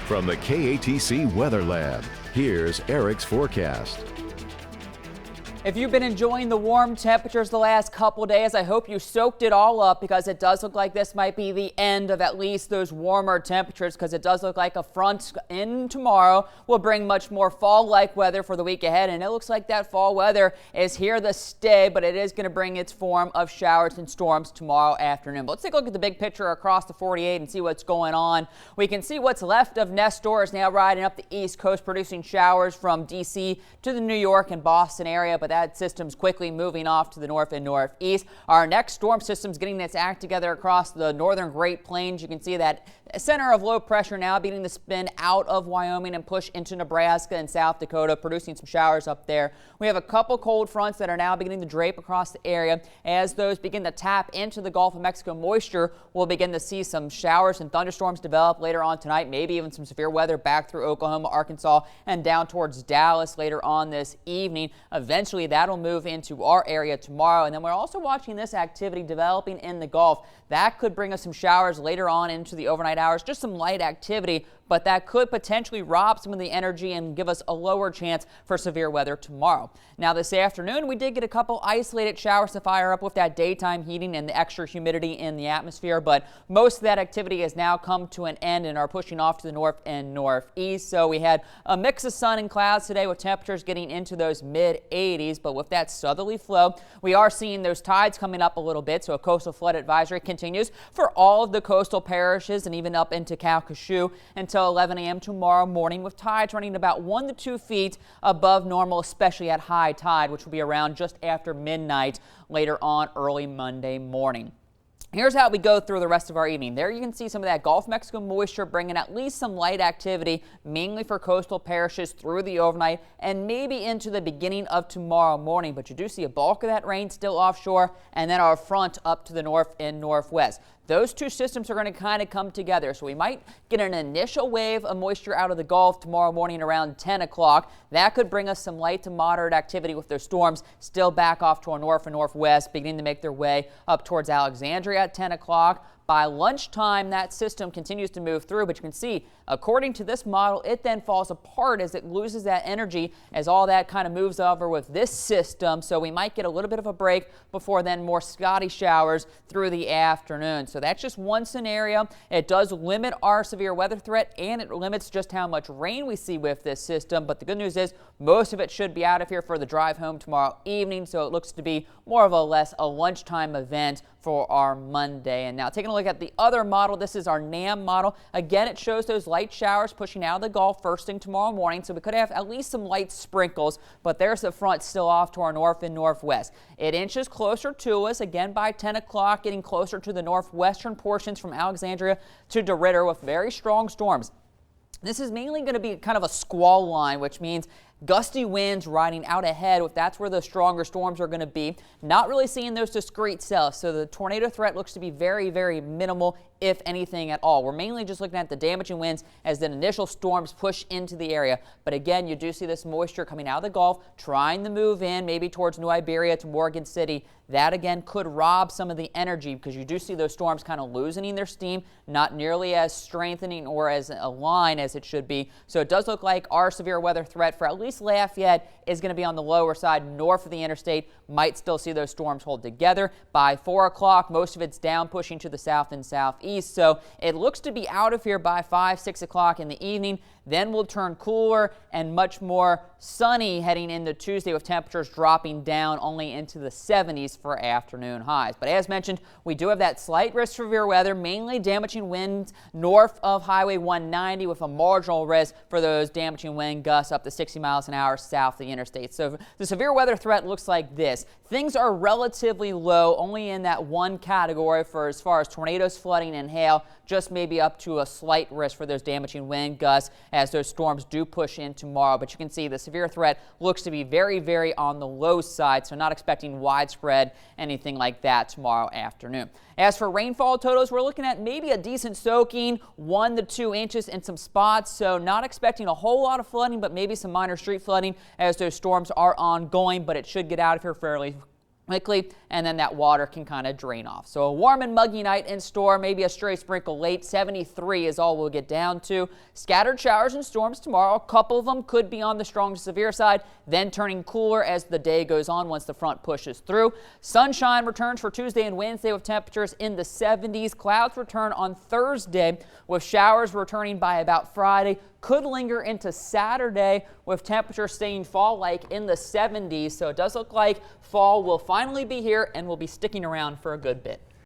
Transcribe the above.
From the KATC Weather Lab, here's Eric's forecast. If you've been enjoying the warm temperatures the last couple days, I hope you soaked it all up, because it does look like this might be the end of at least those warmer temperatures, because it does look like a front in tomorrow will bring much more fall-like weather for the week ahead, and it looks like that fall weather is here to stay, but it is going to bring its form of showers and storms tomorrow afternoon. But let's take a look at the big picture across the 48 and see what's going on. We can see what's left of Nestor is now riding up the East Coast, producing showers from D.C. to the New York and Boston area, but that system's quickly moving off to the north and northeast. Our next storm system's getting its act together across the northern Great Plains. You can see that center of low pressure now beginning to spin out of Wyoming and push into Nebraska and South Dakota, producing some showers up there. We have a couple cold fronts that are now beginning to drape across the area. As those begin to tap into the Gulf of Mexico moisture, we'll begin to see some showers and thunderstorms develop later on tonight, maybe even some severe weather back through Oklahoma, Arkansas, and down towards Dallas later on this evening. Eventually, that'll move into our area tomorrow, and then we're also watching this activity developing in the Gulf. That could bring us some showers later on into the overnight hours, just some light activity, but that could potentially rob some of the energy and give us a lower chance for severe weather tomorrow. Now this afternoon, we did get a couple isolated showers to fire up with that daytime heating and the extra humidity in the atmosphere, but most of that activity has now come to an end and are pushing off to the north and northeast. So we had a mix of sun and clouds today with temperatures getting into those mid 80s, but with that southerly flow, we are seeing those tides coming up a little bit, so a coastal flood advisory continues for all of the coastal parishes and even up into Calcasieu until 11 a.m. tomorrow morning, with tides running about 1 to 2 feet above normal, especially at high tide, which will be around just after midnight later on early Monday morning. Here's how we go through the rest of our evening. There you can see some of that Gulf of Mexico moisture bringing at least some light activity, mainly for coastal parishes through the overnight and maybe into the beginning of tomorrow morning. But you do see a bulk of that rain still offshore, and then our front up to the north and northwest. Those two systems are going to kind of come together, so we might get an initial wave of moisture out of the Gulf tomorrow morning around 10 o'clock. That could bring us some light to moderate activity with those storms still back off to our north and northwest, beginning to make their way up towards Alexandria at 10 o'clock. By lunchtime, that system continues to move through, but you can see, according to this model, it then falls apart as it loses that energy as all that kind of moves over with this system. So we might get a little bit of a break before then more spotty showers through the afternoon. So that's just one scenario. It does limit our severe weather threat, and it limits just how much rain we see with this system. But the good news is most of it should be out of here for the drive home tomorrow evening. So it looks to be more of a lunchtime event for our Monday. And now taking a look at the other model, this is our NAM model. Again, it shows those light showers pushing out of the Gulf first thing tomorrow morning, so we could have at least some light sprinkles, but there's the front still off to our north and northwest. It inches closer to us again by 10 o'clock, getting closer to the northwestern portions from Alexandria to DeRidder with very strong storms. This is mainly going to be kind of a squall line, which means gusty winds riding out ahead. That's where the stronger storms are going to be. Not really seeing those discrete cells, so the tornado threat looks to be very, very minimal, if anything at all. We're mainly just looking at the damaging winds as the initial storms push into the area. But again, you do see this moisture coming out of the Gulf, trying to move in maybe towards New Iberia to Morgan City. That again could rob some of the energy, because you do see those storms kind of loosening their steam, not nearly as strengthening or as a line as it should be. So it does look like our severe weather threat for at least Lafayette is going to be on the lower side north of the interstate. Might still see those storms hold together. By 4 o'clock, most of it's down, pushing to the south and southeast. So it looks to be out of here by 5, 6 o'clock in the evening. Then we'll turn cooler and much more sunny heading into Tuesday, with temperatures dropping down only into the 70s for afternoon highs. But as mentioned, we do have that slight risk for severe weather, mainly damaging winds north of Highway 190, with a marginal risk for those damaging wind gusts up to 60 miles an hour south of the interstate. So the severe weather threat looks like this. Things are relatively low, only in that one category for as far as tornadoes, flooding, and hail, just maybe up to a slight risk for those damaging wind gusts as those storms do push in tomorrow. But you can see the severe threat looks to be very, very on the low side, so not expecting widespread anything like that tomorrow afternoon. As for rainfall totals, we're looking at maybe a decent soaking, 1 to 2 inches in some spots, so not expecting a whole lot of flooding, but maybe some minor street flooding as those storms are ongoing, but it should get out of here fairly quickly, and then that water can kind of drain off. So a warm and muggy night in store, maybe a stray sprinkle late. 73 is all we'll get down to. Scattered showers and storms tomorrow. A couple of them could be on the strong to severe side, then turning cooler as the day goes on once the front pushes through. Sunshine returns for Tuesday and Wednesday with temperatures in the 70s. Clouds return on Thursday with showers returning by about Friday. Could linger into Saturday with temperatures staying fall-like in the 70s. So it does look like fall will finally be here and will be sticking around for a good bit.